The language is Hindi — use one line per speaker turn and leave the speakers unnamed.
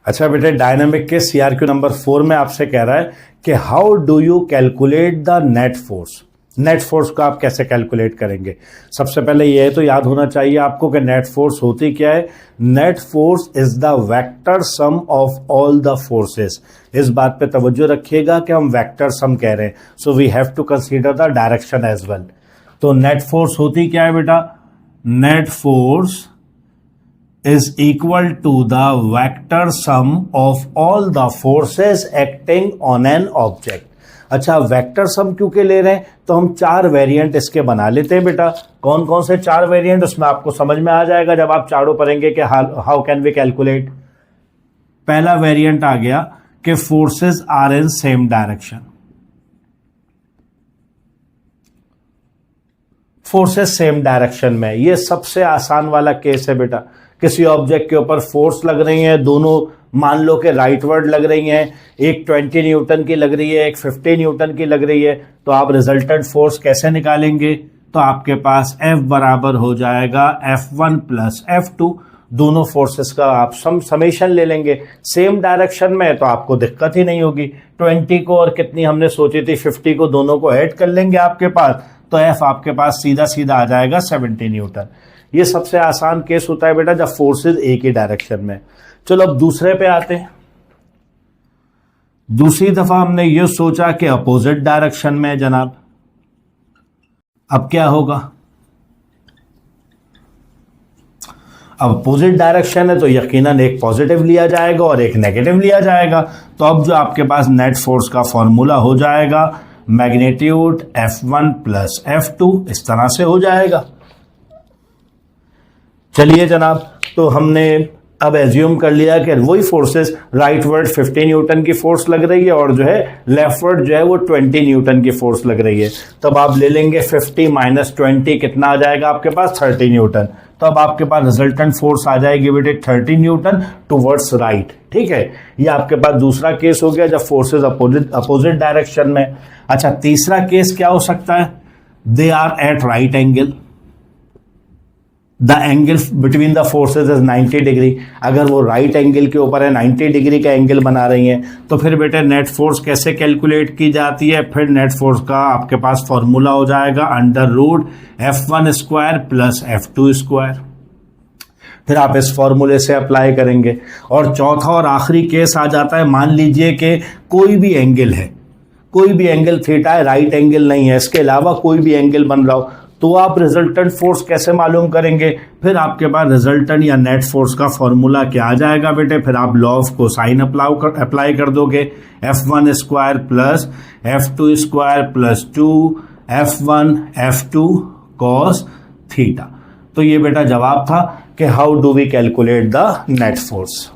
अच्छा बेटे, डायनामिक के सीआरक्यू नंबर 4 में आपसे कह रहा है कि how do you calculate the net force. Net force को आप कैसे कैलकुलेट करेंगे? सबसे पहले यह तो याद होना चाहिए आपको कि नेट फोर्स होती क्या है। Net force is the vector sum of all the forces. इस बात पे तवज्जो रखिएगा कि हम वेक्टर सम कह रहे हैं, so we have to consider the direction as well. तो नेट फोर्स होती क्या है बेटा? Net force is equal to the vector sum of all the forces acting on an object। अच्छा, वेक्टर सम क्यों के ले रहे हैं? तो हम 4 वेरिएंट इसके बना लेते हैं बेटा। कौन कौन से 4 वेरिएंट, उसमें आपको समझ में आ जाएगा जब आप चारों पढ़ेंगे कि हाउ कैन वी कैलकुलेट। पहला वेरिएंट आ गया कि forces are in same direction. Forces same direction में, ये सबसे आसान वाला केस है बेटा। किसी ऑब्जेक्ट के ऊपर फोर्स लग रही है, दोनों मान लो कि राइटवर्ड लग रही हैं, एक 20 न्यूटन की लग रही है, एक 50 न्यूटन की लग रही है, तो आप रिजल्टेंट फोर्स कैसे निकालेंगे? तो आपके पास F बराबर हो जाएगा F1 प्लस F2। दोनों फोर्सेस का आप समेशन ले लेंगे सेम डायरेक्शन में, तो आपको दिक्कत ही नहीं होगी। 20 को और कितनी हमने सोची थी 50 को, दोनों को ऐड कर लेंगे आपके पास, तो F आपके पास सीधा सीधा आ जाएगा 70 न्यूटन। ये सबसे आसान केस होता है बेटा जब फोर्सेस एक ही डायरेक्शन में। चलो अब दूसरे पे आते हैं। दूसरी दफा हमने ये सोचा कि अपोजिट डायरेक्शन में जनाब, अब क्या होगा? अब अपोजिट डायरेक्शन है तो यकीनन एक पॉजिटिव लिया जाएगा और एक नेगेटिव लिया जाएगा। तो अब जो आपके पास नेट फोर्स का फॉर्मूला हो जाएगा मैग्नीट्यूड F1 प्लस F2, इस तरह से हो जाएगा। चलिए जनाब, तो हमने अब एज्यूम कर लिया कि वही फोर्सेस राइटवर्ड 50 न्यूटन की फोर्स लग रही है और जो है लेफ्टवर्ड जो है वो 20 न्यूटन की फोर्स लग रही है। तब आप ले लेंगे 50 माइनस 20, कितना आ जाएगा आपके पास? 30 न्यूटन। तो अब आपके पास रिजल्टेंट फोर्स आ जाएगी बेटे 30 न्यूटन टुवर्ड्स राइट। ठीक है, ये आपके पास दूसरा केस हो गया जब फोर्सेस अपोजिट डायरेक्शन में। अच्छा, तीसरा केस क्या हो सकता है? They are at right angle, the angle between the forces is 90 degree. अगर वो राइट एंगल के ऊपर है, 90 डिग्री का एंगल बना रही हैं, तो फिर बेटे नेट फोर्स कैसे कैलकुलेट की जाती है? फिर नेट फोर्स का आपके पास फॉर्मूला हो जाएगा under root F1 square plus F2 square. फिर आप इस फॉर्मूले से अप्लाई करेंगे। और चौथा और आखिरी केस आ जाता है, मान लीजिए कि कोई भी एंगल है, कोई भी एंगल थीटा है, राइट एंगल नहीं है, इसके अलावा कोई भी एंगल बन रहा हो, तो आप रिजल्टेंट फोर्स कैसे मालूम करेंगे? फिर आपके पास रिजल्टेंट या नेट फोर्स का फॉर्मूला क्या आ जाएगा बेटे? फिर आप लॉ ऑफ कोसाइन अप्लाई कर दोगे। F1 square plus F2 square plus 2 F1 F2 cos theta. तो ये बेटा जवाब था कि how do we calculate the net force.